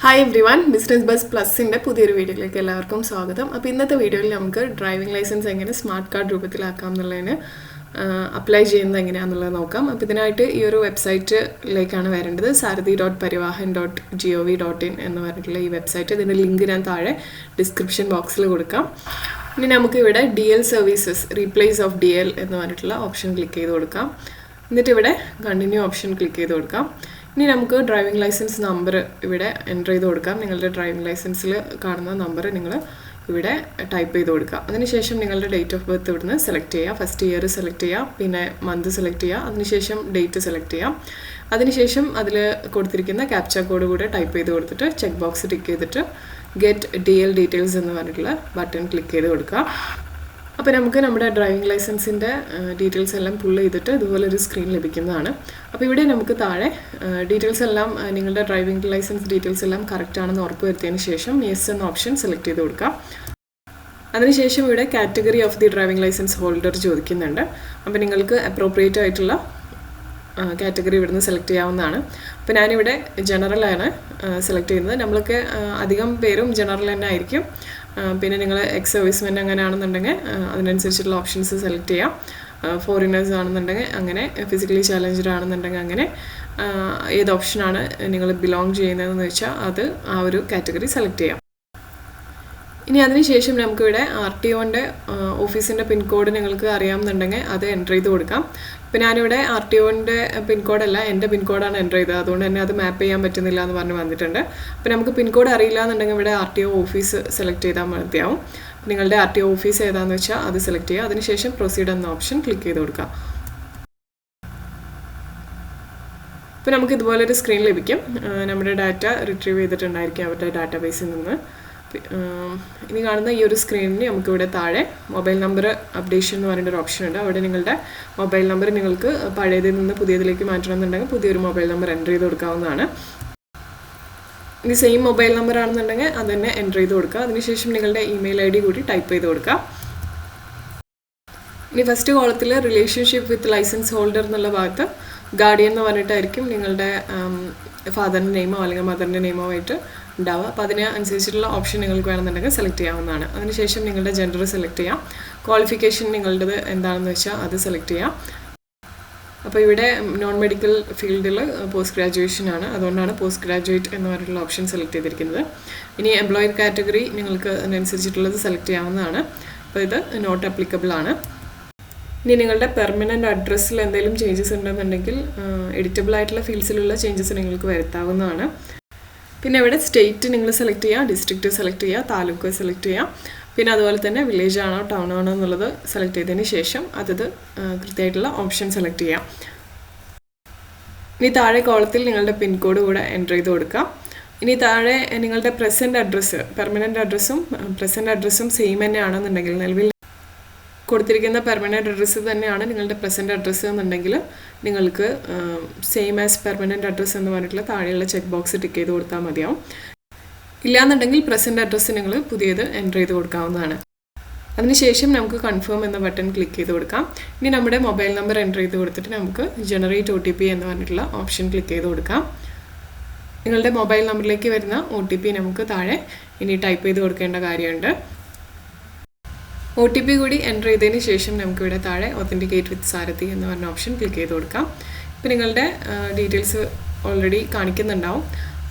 Hi everyone, business bus പ്ലസിൻ്റെ പുതിയൊരു വീഡിയോയിലേക്ക് എല്ലാവർക്കും സ്വാഗതം. അപ്പോൾ ഇന്നത്തെ വീഡിയോയിൽ നമുക്ക് ഡ്രൈവിംഗ് ലൈസൻസ് എങ്ങനെ സ്മാർട്ട് കാർഡ് രൂപത്തിലാക്കാം എന്നുള്ളതിന് അപ്ലൈ ചെയ്യുന്നത് എങ്ങനെയാണെന്നുള്ളത് നോക്കാം. അപ്പോൾ ഇതിനായിട്ട് ഈ ഒരു വെബ്സൈറ്റിലേക്കാണ് വരേണ്ടത്. sarthi.parivahan.gov.in എന്ന് പറഞ്ഞിട്ടുള്ള ഈ വെബ്സൈറ്റ്. ഇതിൻ്റെ ലിങ്ക് ഞാൻ താഴെ ഡിസ്ക്രിപ്ഷൻ ബോക്സിൽ കൊടുക്കാം. ഇനി നമുക്കിവിടെ DL services replace of DL എന്ന് പറഞ്ഞിട്ടുള്ള ഓപ്ഷൻ ക്ലിക്ക് ചെയ്ത് കൊടുക്കാം. എന്നിട്ട് ഇവിടെ കണ്ടിന്യൂ ഓപ്ഷൻ ക്ലിക്ക് ചെയ്ത് കൊടുക്കാം. ഇനി നമുക്ക് ഡ്രൈവിംഗ് ലൈസൻസ് നമ്പർ ഇവിടെ എൻ്റർ ചെയ്ത് കൊടുക്കാം. നിങ്ങളുടെ ഡ്രൈവിംഗ് ലൈസൻസിൽ കാണുന്ന നമ്പർ നിങ്ങൾ ഇവിടെ ടൈപ്പ് ചെയ്ത് കൊടുക്കുക. അതിനുശേഷം നിങ്ങളുടെ ഡേറ്റ് ഓഫ് ബർത്ത് ഇവിടുന്ന് സെലക്ട് ചെയ്യുക. ഫസ്റ്റ് ഇയർ സെലക്ട് ചെയ്യുക, പിന്നെ മന്ത് സെലക്ട് ചെയ്യുക, അതിനുശേഷം ഡേറ്റ് സെലക്ട് ചെയ്യാം. അതിനുശേഷം അതിൽ കൊടുത്തിരിക്കുന്ന ക്യാപ്ച കോഡ് കൂടെ ടൈപ്പ് ചെയ്ത് കൊടുത്തിട്ട് ചെക്ക് ബോക്സ് ടിക്ക് ചെയ്തിട്ട് ഗെറ്റ് DL ഡീറ്റെയിൽസ് എന്ന് പറഞ്ഞിട്ടുള്ള ബട്ടൺ ക്ലിക്ക് ചെയ്ത് കൊടുക്കുക. അപ്പോൾ നമുക്ക് നമ്മുടെ ഡ്രൈവിംഗ് ലൈസൻസിൻ്റെ ഡീറ്റെയിൽസ് എല്ലാം പുൾ ചെയ്തിട്ട് ഇതുപോലൊരു സ്ക്രീൻ ലഭിക്കുന്നതാണ്. അപ്പോൾ ഇവിടെ നമുക്ക് താഴെ ഡീറ്റെയിൽസ് എല്ലാം നിങ്ങളുടെ ഡ്രൈവിംഗ് ലൈസൻസ് ഡീറ്റെയിൽസ് എല്ലാം കറക്റ്റ് ആണെന്ന് ഉറപ്പ് വരുത്തിയതിന് ശേഷം യെസ് എന്ന ഓപ്ഷൻ സെലക്ട് ചെയ്ത് കൊടുക്കാം. അതിനുശേഷം ഇവിടെ category of the driving licence holder ചോദിക്കുന്നുണ്ട്. അപ്പോൾ നിങ്ങൾക്ക് അപ്രോപ്രിയേറ്റ് ആയിട്ടുള്ള കാറ്റഗറി ഇവിടുന്ന് സെലക്ട് ചെയ്യാവുന്നതാണ്. അപ്പോൾ ഞാനിവിടെ ജനറലാണ് സെലക്ട് ചെയ്യുന്നത്. നമ്മളൊക്കെ അധികം പേരും ജനറൽ തന്നെ ആയിരിക്കും. പിന്നെ നിങ്ങൾ എക്സ് സർവീസ്മെൻ അങ്ങനെയാണെന്നുണ്ടെങ്കിൽ അതിനനുസരിച്ചിട്ടുള്ള ഓപ്ഷൻസ് സെലക്ട് ചെയ്യാം. ഫോറിനേഴ്സ് ആണെന്നുണ്ടെങ്കിൽ അങ്ങനെ, ഫിസിക്കലി ചാലഞ്ചഡ് ആണെന്നുണ്ടെങ്കിൽ അങ്ങനെ, ഏത് ഓപ്ഷനാണ് നിങ്ങൾ ബിലോങ് ചെയ്യുന്നതെന്ന് വെച്ചാൽ അത് ആ ഒരു കാറ്റഗറി സെലക്ട് ചെയ്യാം. ഇനി അതിനുശേഷം നമുക്കിവിടെ RTOൻ്റെ ഓഫീസിൻ്റെ പിൻകോഡ് നിങ്ങൾക്ക് അറിയാമെന്നുണ്ടെങ്കിൽ അത് എൻ്റർ ചെയ്ത് കൊടുക്കാം. ഇപ്പോൾ ഞാനിവിടെ RTOൻ്റെ പിൻകോഡല്ല, എൻ്റെ പിൻകോഡാണ് എൻ്റർ ചെയ്തത്. അതുകൊണ്ട് തന്നെ അത് മാപ്പ് ചെയ്യാൻ പറ്റുന്നില്ല എന്ന് പറഞ്ഞ് വന്നിട്ടുണ്ട്. അപ്പോൾ നമുക്ക് പിൻകോഡ് അറിയില്ല എന്നുണ്ടെങ്കിൽ ഇവിടെ RTO ഓഫീസ് സെലക്ട് ചെയ്താൽ മതിയാവും. നിങ്ങളുടെ RTO ഓഫീസ് ഏതാണെന്ന് വെച്ചാൽ അത് സെലക്ട് ചെയ്യുക. അതിനുശേഷം പ്രൊസീഡ് എന്ന ഓപ്ഷൻ ക്ലിക്ക് ചെയ്ത് കൊടുക്കുക. അപ്പോൾ നമുക്ക് ഇതുപോലൊരു സ്ക്രീൻ ലഭിക്കും. നമ്മുടെ ഡാറ്റ റിട്രീവ് ചെയ്തിട്ടുണ്ടായിരിക്കും അവരുടെ ഡാറ്റാബേസിൽ നിന്ന്. ഇനി കാണുന്ന ഈ ഒരു സ്ക്രീനിൽ നമുക്കിവിടെ താഴെ മൊബൈൽ നമ്പർ അപ്ഡേഷൻ എന്ന് പറഞ്ഞൊരു ഓപ്ഷൻ ഉണ്ട്. അവിടെ നിങ്ങളുടെ മൊബൈൽ നമ്പർ നിങ്ങൾക്ക് പഴയതിൽ നിന്ന് പുതിയതിലേക്ക് മാറ്റണമെന്നുണ്ടെങ്കിൽ പുതിയൊരു മൊബൈൽ നമ്പർ എൻ്റർ ചെയ്ത് കൊടുക്കാവുന്നതാണ്. ഇനി സെയിം മൊബൈൽ നമ്പർ ആണെന്നുണ്ടെങ്കിൽ അത് തന്നെ എൻ്റർ ചെയ്ത് കൊടുക്കുക. അതിനുശേഷം നിങ്ങളുടെ ഇമെയിൽ ID കൂടി ടൈപ്പ് ചെയ്ത് കൊടുക്കുക. ഇനി ഫസ്റ്റ് കോളത്തിൽ റിലേഷൻഷിപ്പ് വിത്ത് ലൈസൻസ് ഹോൾഡർ എന്നുള്ള ഭാഗത്ത് ഗാർഡിയൻ എന്ന് പറഞ്ഞിട്ടായിരിക്കും നിങ്ങളുടെ ഫാദറിൻ്റെ നെയിമോ അല്ലെങ്കിൽ മദറിൻ്റെ നെയിമോ ആയിട്ട് ഉണ്ടാവുക. അപ്പോൾ അതിന് അനുസരിച്ചിട്ടുള്ള ഓപ്ഷൻ നിങ്ങൾക്ക് വേണമെന്നുണ്ടെങ്കിൽ സെലക്ട് ചെയ്യാവുന്നതാണ്. അതിനുശേഷം നിങ്ങളുടെ ജെൻഡർ സെലക്ട് ചെയ്യാം. ക്വാളിഫിക്കേഷൻ നിങ്ങളുടേത് എന്താണെന്ന് വെച്ചാൽ അത് സെലക്ട് ചെയ്യാം. അപ്പോൾ ഇവിടെ നോൺ മെഡിക്കൽ ഫീൽഡിൽ പോസ്റ്റ് ഗ്രാജുവേഷൻ ആണ്, അതുകൊണ്ടാണ് പോസ്റ്റ് ഗ്രാജുവേറ്റ് എന്ന് പറഞ്ഞിട്ടുള്ള ഓപ്ഷൻ സെലക്ട് ചെയ്തിരിക്കുന്നത്. ഇനി എംപ്ലോയർ കാറ്റഗറി നിങ്ങൾക്ക് അതിനനുസരിച്ചിട്ടുള്ളത് സെലക്ട് ചെയ്യാവുന്നതാണ്. അപ്പോൾ ഇത് നോട്ട് അപ്ലിക്കബിൾ ആണ്. ഇനി നിങ്ങളുടെ പെർമനൻറ്റ് അഡ്രസ്സിൽ എന്തെങ്കിലും ചേഞ്ചസ് ഉണ്ടെന്നുണ്ടെങ്കിൽ എഡിറ്റബിൾ ആയിട്ടുള്ള ഫീൽഡ്സിലുള്ള ചേഞ്ചസ് നിങ്ങൾക്ക് വരുത്താവുന്നതാണ്. പിന്നെ ഇവിടെ സ്റ്റേറ്റ് നിങ്ങൾ സെലക്ട് ചെയ്യുക, ഡിസ്ട്രിക്റ്റ് സെലക്ട് ചെയ്യുക, താലൂക്ക് സെലക്ട് ചെയ്യുക. പിന്നെ അതുപോലെ തന്നെ വില്ലേജ് ആണോ ടൗൺ ആണോ എന്നുള്ളത് സെലക്ട് ചെയ്തതിന് ശേഷം അതത് കൃത്യമായിട്ടുള്ള ഓപ്ഷൻ സെലക്ട് ചെയ്യാം. ഇനി താഴെ കോളത്തിൽ നിങ്ങളുടെ പിൻകോഡ് കൂടെ എൻ്റർ ചെയ്ത് കൊടുക്കാം. ഇനി താഴെ നിങ്ങളുടെ പ്രസൻറ്റ് അഡ്രസ്സ്, പെർമനൻറ്റ് അഡ്രസ്സും പ്രസൻറ്റ് അഡ്രസ്സും സെയിം തന്നെയാണെന്നുണ്ടെങ്കിൽ, നിലവിൽ കൊടുത്തിരിക്കുന്ന പെർമനൻറ്റ് അഡ്രസ്സ് തന്നെയാണ് നിങ്ങളുടെ പ്രസൻറ്റ് അഡ്രസ്സ് എന്നുണ്ടെങ്കിൽ നിങ്ങൾക്ക് സെയിം ആസ് പെർമനൻറ്റ് അഡ്രസ്സ് എന്ന് പറഞ്ഞിട്ടുള്ള താഴെയുള്ള ചെക്ക് ബോക്സ് ടിക്ക് ചെയ്ത് കൊടുത്താൽ മതിയാവും. ഇല്ലാന്നുണ്ടെങ്കിൽ പ്രസൻറ്റ് അഡ്രസ്സ് നിങ്ങൾ പുതിയത് എൻ്റർ ചെയ്ത് കൊടുക്കാവുന്നതാണ്. അതിനുശേഷം നമുക്ക് കൺഫേം എന്ന ബട്ടൺ ക്ലിക്ക് ചെയ്ത് കൊടുക്കാം. ഇനി നമ്മുടെ മൊബൈൽ നമ്പർ എൻ്റർ ചെയ്ത് കൊടുത്തിട്ട് നമുക്ക് ജനറേറ്റ് OTP എന്ന് പറഞ്ഞിട്ടുള്ള ഓപ്ഷൻ ക്ലിക്ക് ചെയ്ത് കൊടുക്കാം. നിങ്ങളുടെ മൊബൈൽ നമ്പറിലേക്ക് വരുന്ന OTP നമുക്ക് താഴെ ഇനി ടൈപ്പ് ചെയ്ത് കൊടുക്കേണ്ട കാര്യമുണ്ട്. OTP കൂടി എൻ്റർ ചെയ്തതിന് ശേഷം നമുക്കിവിടെ താഴെ ഒത്തൻറ്റിക്കേറ്റ് വിത്ത് സാരഥി എന്ന് പറഞ്ഞ ഓപ്ഷൻ ക്ലിക്ക് ചെയ്ത് കൊടുക്കാം. ഇപ്പോൾ നിങ്ങളുടെ ഡീറ്റെയിൽസ് ഓൾറെഡി കാണിക്കുന്നുണ്ടാവും.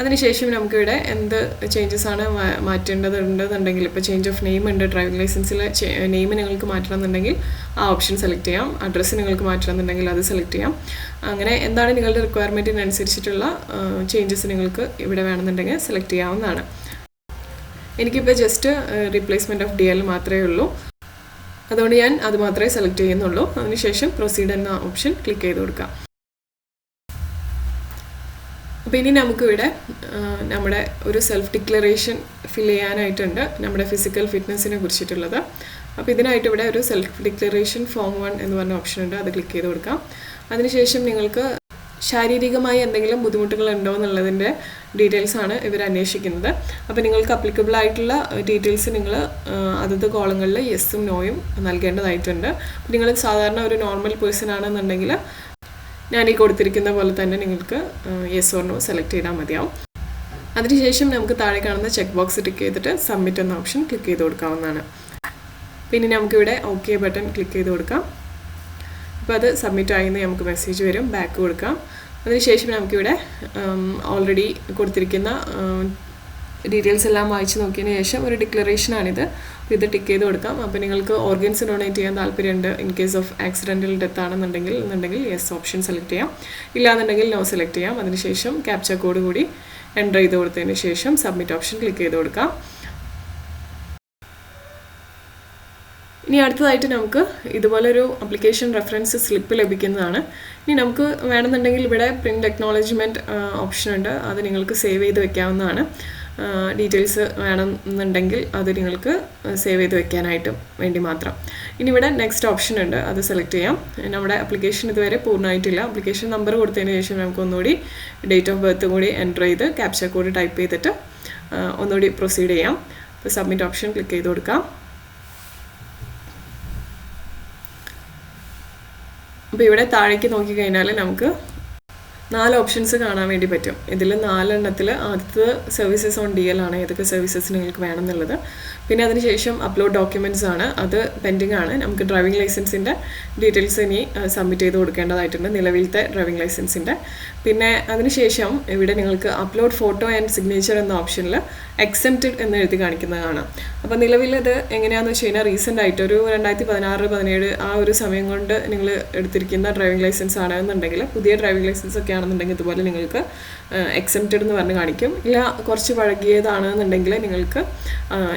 അതിനുശേഷം നമുക്കിവിടെ എന്ത് ചേഞ്ചസ് ആണ് മാറ്റേണ്ടതുണ്ടെന്നുണ്ടെങ്കിൽ, ഇപ്പോൾ ചേഞ്ച് ഓഫ് നെയിം ഉണ്ട്, ഡ്രൈവിംഗ് ലൈസൻസിലെ നെയിം നിങ്ങൾക്ക് മാറ്റണമെന്നുണ്ടെങ്കിൽ ആ ഓപ്ഷൻ സെലക്ട് ചെയ്യാം. അഡ്രസ്സ് നിങ്ങൾക്ക് മാറ്റണമെന്നുണ്ടെങ്കിൽ അത് സെലക്ട് ചെയ്യാം. അങ്ങനെ എന്താണ് നിങ്ങളുടെ റിക്വയർമെൻറ്റിനനുസരിച്ചിട്ടുള്ള ചേഞ്ചസ് നിങ്ങൾക്ക് ഇവിടെ വേണമെന്നുണ്ടെങ്കിൽ സെലക്ട് ചെയ്യാവുന്നതാണ്. എനിക്കിപ്പോൾ ജസ്റ്റ് റീപ്ലേസ്മെൻറ്റ് ഓഫ് DL മാത്രമേ ഉള്ളൂ, അതുകൊണ്ട് ഞാൻ അത് മാത്രമേ സെലക്ട് ചെയ്യുന്നുള്ളൂ. അതിനുശേഷം പ്രൊസീഡ് എന്ന ഓപ്ഷൻ ക്ലിക്ക് ചെയ്ത് കൊടുക്കാം. അപ്പോൾ ഇനി നമുക്കിവിടെ നമ്മുടെ ഒരു സെൽഫ് ഡിക്ലറേഷൻ ഫിൽ ചെയ്യാനായിട്ടുണ്ട്, നമ്മുടെ ഫിസിക്കൽ ഫിറ്റ്നസ്സിനെ കുറിച്ചിട്ടുള്ളത്. അപ്പോൾ ഇതിനായിട്ട് ഇവിടെ ഒരു സെൽഫ് ഡിക്ലറേഷൻ ഫോം 1 എന്ന് പറഞ്ഞ ഓപ്ഷൻ ഉണ്ട്, അത് ക്ലിക്ക് ചെയ്ത് കൊടുക്കാം. അതിനുശേഷം നിങ്ങൾക്ക് ശാരീരികമായി എന്തെങ്കിലും ബുദ്ധിമുട്ടുകൾ ഉണ്ടോ എന്നുള്ളതിൻ്റെ ഡീറ്റെയിൽസാണ് ഇവർ അന്വേഷിക്കുന്നത്. അപ്പോൾ നിങ്ങൾക്ക് അപ്ലിക്കബിൾ ആയിട്ടുള്ള ഡീറ്റെയിൽസ് നിങ്ങൾ അതത് കോളങ്ങളിൽ യെസ്സും നോയും നൽകേണ്ടതായിട്ടുണ്ട്. നിങ്ങൾ സാധാരണ ഒരു നോർമൽ പേഴ്സൺ ആണെന്നുണ്ടെങ്കിൽ ഞാൻ ഈ കൊടുത്തിരിക്കുന്ന പോലെ തന്നെ നിങ്ങൾക്ക് യെസ് ഓർ നോ സെലക്ട് ചെയ്താൽ മതിയാവും. അതിനുശേഷം നമുക്ക് താഴെ കാണുന്ന ചെക്ക് ബോക്സ് ടിക്ക് ചെയ്തിട്ട് സബ്മിറ്റ് എന്ന ഓപ്ഷൻ ക്ലിക്ക് ചെയ്ത് കൊടുക്കാവുന്നതാണ്. പിന്നെ നമുക്കിവിടെ ഓക്കെ ബട്ടൺ ക്ലിക്ക് ചെയ്ത് കൊടുക്കാം. അപ്പോൾ അത് സബ്മിറ്റ് ആയെന്ന് നമുക്ക് മെസ്സേജ് വരും. ബാക്ക് കൊടുക്കാം. അതിനുശേഷം നമുക്കിവിടെ ഓൾറെഡി കൊടുത്തിരിക്കുന്ന ഡീറ്റെയിൽസ് എല്ലാം വായിച്ച് നോക്കിയതിന് ശേഷം ഒരു ഡിക്ലറേഷനാണിത്. അപ്പോൾ ഇത് ടിക്ക് ചെയ്ത് കൊടുക്കാം. അപ്പോൾ നിങ്ങൾക്ക് ഓർഗൻസ് ഡൊണേറ്റ് ചെയ്യാൻ താല്പര്യമുണ്ട് in case of accidental death ആണെന്നുണ്ടെങ്കിൽ യെസ് ഓപ്ഷൻ സെലക്ട് ചെയ്യാം, ഇല്ലാന്നുണ്ടെങ്കിൽ നോ സെലക്ട് ചെയ്യാം. അതിനുശേഷം ക്യാപ്ച കോഡ് കൂടി എൻ്റർ ചെയ്ത് കൊടുത്തതിന് ശേഷം സബ്മിറ്റ് ഓപ്ഷൻ ക്ലിക്ക് ചെയ്ത് കൊടുക്കാം. ഇനി അടുത്തതായിട്ട് നമുക്ക് ഇതുപോലൊരു അപ്ലിക്കേഷൻ റെഫറൻസ് സ്ലിപ്പ് ലഭിക്കുന്നതാണ്. ഇനി നമുക്ക് വേണമെന്നുണ്ടെങ്കിൽ ഇവിടെ പ്രിൻ്റ് അക്നോളജ്മെൻറ്റ് ഓപ്ഷൻ ഉണ്ട്, അത് നിങ്ങൾക്ക് സേവ് ചെയ്ത് വെക്കാവുന്നതാണ്. ഡീറ്റെയിൽസ് വേണമെന്നുണ്ടെങ്കിൽ അത് നിങ്ങൾക്ക് സേവ് ചെയ്ത് വെക്കാനായിട്ടും വേണ്ടി മാത്രം. ഇനി ഇവിടെ നെക്സ്റ്റ് ഓപ്ഷൻ ഉണ്ട്, അത് സെലക്ട് ചെയ്യാം. നമ്മുടെ അപ്ലിക്കേഷൻ ഇതുവരെ പൂർണ്ണമായിട്ടില്ല. അപ്ലിക്കേഷൻ നമ്പർ കൊടുത്തതിന് ശേഷം നമുക്ക് ഒന്നുകൂടി ഡേറ്റ് ഓഫ് ബർത്ത് കൂടി എൻ്റർ ചെയ്ത് ക്യാപ്ച കോഡ് ടൈപ്പ് ചെയ്തിട്ട് ഒന്നുകൂടി പ്രൊസീഡ് ചെയ്യാം. അപ്പോൾ സബ്മിറ്റ് ഓപ്ഷൻ ക്ലിക്ക് ചെയ്ത് കൊടുക്കാം. അപ്പോൾ ഇവിടെ താഴേക്ക് നോക്കിക്കഴിഞ്ഞാൽ നമുക്ക് 4 ഓപ്ഷൻസ് കാണാൻ വേണ്ടി പറ്റും. ഇതിൽ 4 ആദ്യത്തെ സർവീസസ് ഓൺ DL ആണ്, ഏതൊക്കെ സർവീസസ് നിങ്ങൾക്ക് വേണമെന്നുള്ളത്. പിന്നെ അതിനുശേഷം അപ്ലോഡ് ഡോക്യുമെൻറ്റ്സ് ആണ്, അത് പെൻഡിങ് ആണ്. നമുക്ക് ഡ്രൈവിംഗ് ലൈസൻസിൻ്റെ ഡീറ്റെയിൽസ് ഇനി സബ്മിറ്റ് ചെയ്ത് കൊടുക്കേണ്ടതായിട്ടുണ്ട്, നിലവിലത്തെ ഡ്രൈവിംഗ് ലൈസൻസിൻ്റെ. പിന്നെ അതിനുശേഷം ഇവിടെ നിങ്ങൾക്ക് അപ്ലോഡ് ഫോട്ടോ ആൻഡ് സിഗ്നേച്ചർ എന്ന ഓപ്ഷനിൽ എക്സെപ്റ്റഡ് എന്ന് എഴുതി കാണിക്കുന്നത് കാണാം. അപ്പോൾ നിലവിൽ ഇത് എങ്ങനെയാണെന്ന് വെച്ച് കഴിഞ്ഞാൽ റീസെൻ്റ് ആയിട്ട് ഒരു 2016-17 ആ ഒരു സമയം കൊണ്ട് നിങ്ങൾ എടുത്തിരിക്കുന്ന ഡ്രൈവിംഗ് ലൈസൻസ് ആണെന്നുണ്ടെങ്കിൽ, പുതിയ ഡ്രൈവിംഗ് ലൈസൻസ് ഒക്കെ ആണെന്നുണ്ടെങ്കിൽ ഇതുപോലെ നിങ്ങൾക്ക് എക്സെപ്റ്റഡ് എന്ന് പറഞ്ഞ് കാണിക്കും. ഇല്ല കുറച്ച് പഴകിയതാണെന്നുണ്ടെങ്കിൽ നിങ്ങൾക്ക്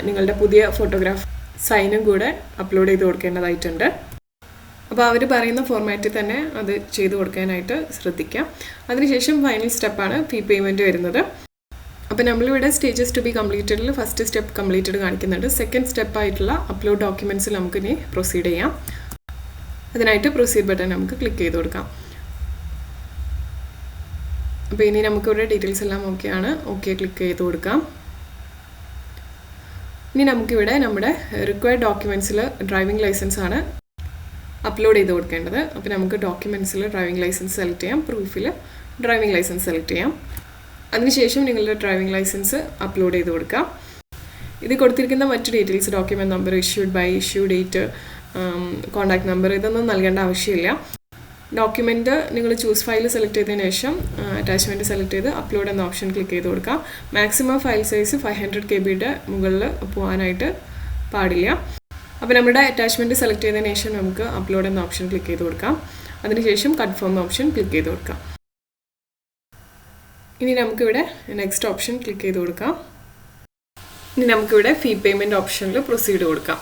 നിങ്ങളുടെ പുതിയ ഫോട്ടോഗ്രാഫ് സൈനും കൂടെ അപ്ലോഡ് ചെയ്ത് കൊടുക്കേണ്ടതായിട്ടുണ്ട്. അപ്പോൾ അവർ പറയുന്ന ഫോർമാറ്റിൽ തന്നെ അത് ചെയ്ത് കൊടുക്കാനായിട്ട് ശ്രദ്ധിക്കാം. അതിനുശേഷം ഫൈനൽ സ്റ്റെപ്പാണ് ഫീ പേയ്മെൻറ്റ് വരുന്നത്. അപ്പോൾ നമ്മളിവിടെ സ്റ്റേജസ് ടു ബി കംപ്ലീറ്റഡിൽ ഫസ്റ്റ് സ്റ്റെപ്പ് കംപ്ലീറ്റഡ് കാണിക്കുന്നുണ്ട്. സെക്കൻഡ് സ്റ്റെപ്പായിട്ടുള്ള അപ്ലോഡ് ഡോക്യുമെൻറ്റ്സിൽ നമുക്കിനി പ്രൊസീഡ് ചെയ്യാം. അതിനായിട്ട് പ്രൊസീഡ് ബട്ടൺ നമുക്ക് ക്ലിക്ക് ചെയ്ത് കൊടുക്കാം. അപ്പോൾ ഇനി നമുക്കിവിടെ ഡീറ്റെയിൽസ് എല്ലാം ഓക്കെയാണ്, ഓക്കെ ക്ലിക്ക് ചെയ്ത് കൊടുക്കാം. ഇനി നമുക്കിവിടെ നമ്മുടെ റിക്വയർഡ് ഡോക്യുമെൻറ്റ്സിൽ ഡ്രൈവിംഗ് ലൈസൻസ് ആണ് അപ്ലോഡ് ചെയ്ത് കൊടുക്കേണ്ടത്. അപ്പോൾ നമുക്ക് ഡോക്യുമെൻറ്റ്സിൽ ഡ്രൈവിംഗ് ലൈസൻസ് സെലക്ട് ചെയ്യാം, പ്രൂഫിൽ ഡ്രൈവിംഗ് ലൈസൻസ് സെലക്ട് ചെയ്യാം. അതിനുശേഷം നിങ്ങളുടെ ഡ്രൈവിംഗ് ലൈസൻസ് അപ്ലോഡ് ചെയ്ത് കൊടുക്കാം. ഇത് കൊടുത്തിരിക്കുന്ന മറ്റ് details document number, issued by, issue date, contact number ഇതൊന്നും നൽകേണ്ട ആവശ്യമില്ല. ഡോക്യുമെൻറ്റ് നിങ്ങൾ ചൂസ് ഫയൽ സെലക്ട് ചെയ്തതിന് ശേഷം അറ്റാച്ച്മെൻറ്റ് സെലക്ട് ചെയ്ത് അപ്ലോഡ് എന്ന ഓപ്ഷൻ ക്ലിക്ക് ചെയ്ത് കൊടുക്കാം. മാക്സിമം ഫയൽ സൈസ് 500 KB മുകളിൽ പോകാനായിട്ട് പാടില്ല. അപ്പോൾ നമ്മുടെ അറ്റാച്ച്മെൻറ്റ് സെലക്ട് ചെയ്തതിന് ശേഷം നമുക്ക് അപ്ലോഡ് എന്ന ഓപ്ഷൻ ക്ലിക്ക് ചെയ്ത് കൊടുക്കാം. അതിനുശേഷം കൺഫേം ഓപ്ഷൻ ക്ലിക്ക് ചെയ്ത് കൊടുക്കാം. ഇനി നമുക്കിവിടെ നെക്സ്റ്റ് ഓപ്ഷൻ ക്ലിക്ക് ചെയ്ത് കൊടുക്കാം. ഇനി നമുക്കിവിടെ ഫീ പേയ്മെൻറ്റ് ഓപ്ഷനിൽ പ്രൊസീഡ് കൊടുക്കാം.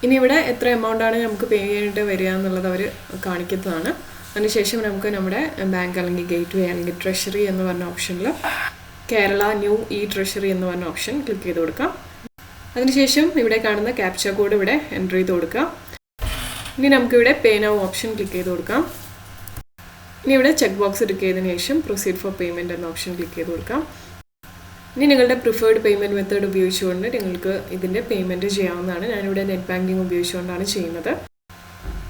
ഇനി ഇവിടെ എത്ര എമൗണ്ടാണ് നമുക്ക് പേ ചെയ്യേണ്ടി വരിക എന്നുള്ളത് അവർ കാണിക്കുന്നതാണ്. അതിനുശേഷം നമുക്ക് നമ്മുടെ ബാങ്ക് അല്ലെങ്കിൽ ഗേറ്റ് വേ അല്ലെങ്കിൽ ട്രഷറി എന്ന് പറഞ്ഞ ഓപ്ഷനിൽ കേരള ന്യൂ ഇ ട്രഷറി എന്ന് പറഞ്ഞ ഓപ്ഷൻ ക്ലിക്ക് ചെയ്ത് കൊടുക്കാം. അതിനുശേഷം ഇവിടെ കാണുന്ന ക്യാപ്ച കോഡ് ഇവിടെ എൻ്റർ ചെയ്ത് കൊടുക്കാം. ഇനി നമുക്കിവിടെ പേ നൗ ഓപ്ഷൻ ക്ലിക്ക് ചെയ്ത് കൊടുക്കാം. ഇനി ഇവിടെ ചെക്ക് ബോക്സ് ക്ലിക്ക് ചെയ്തതിന് ശേഷം പ്രൊസീഡ് ഫോർ പേയ്മെൻറ്റ് എന്ന ഓപ്ഷൻ ക്ലിക്ക് ചെയ്ത് കൊടുക്കാം. ഇനി നിങ്ങളുടെ പ്രിഫേർഡ് പേയ്മെൻറ്റ് മെത്തേഡ് ഉപയോഗിച്ചുകൊണ്ട് നിങ്ങൾക്ക് ഇതിൻ്റെ പേയ്മെൻറ്റ് ചെയ്യാവുന്നതാണ്. ഞാനിവിടെ നെറ്റ് ബാങ്കിങ് ഉപയോഗിച്ചുകൊണ്ടാണ് ചെയ്യുന്നത്.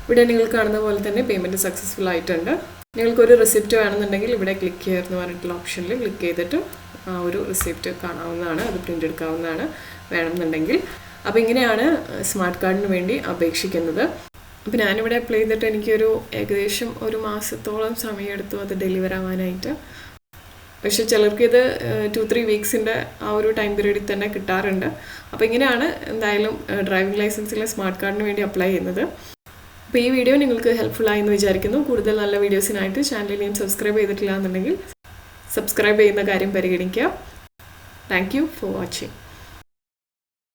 ഇവിടെ നിങ്ങൾ കാണുന്ന പോലെ തന്നെ പേയ്മെൻറ്റ് സക്സസ്ഫുൾ ആയിട്ടുണ്ട്. നിങ്ങൾക്കൊരു റിസിപ്റ്റ് വേണമെന്നുണ്ടെങ്കിൽ ഇവിടെ ക്ലിക്ക് ചെയ്യുന്ന പറഞ്ഞിട്ടുള്ള ഓപ്ഷനിൽ ക്ലിക്ക് ചെയ്തിട്ട് ആ ഒരു റിസിപ്റ്റ് കാണാവുന്നതാണ്, അത് പ്രിൻ്റ് എടുക്കാവുന്നതാണ് വേണമെന്നുണ്ടെങ്കിൽ. അപ്പോൾ ഇങ്ങനെയാണ് സ്മാർട്ട് കാർഡിന് വേണ്ടി അപേക്ഷിക്കുന്നത്. അപ്പോൾ ഞാനിവിടെ അപ്ലൈ ചെയ്തിട്ട് എനിക്കൊരു ഏകദേശം 1 മാസത്തോളം സമയമെടുത്തു അത് ഡെലിവർ ആവാനായിട്ട്. പക്ഷേ ചിലർക്ക് ഇത് 2-3 വീക്സിൻ്റെ ആ ഒരു ടൈം പീരീഡിൽ തന്നെ കിട്ടാറുണ്ട്. അപ്പോൾ ഇങ്ങനെയാണ് എന്തായാലും ഡ്രൈവിംഗ് ലൈസൻസിലെ സ്മാർട്ട് കാർഡിന് വേണ്ടി അപ്ലൈ ചെയ്യുന്നത്. അപ്പോൾ ഈ വീഡിയോ നിങ്ങൾക്ക് ഹെൽപ്ഫുൾ ആയെന്ന് വിചാരിക്കുന്നു. കൂടുതൽ നല്ല വീഡിയോസിനായിട്ട് ചാനലിനെയും സബ്സ്ക്രൈബ് ചെയ്തിട്ടില്ല എന്നുണ്ടെങ്കിൽ സബ്സ്ക്രൈബ് ചെയ്യുന്ന കാര്യം പരിഗണിക്കുക. Thank you for watching.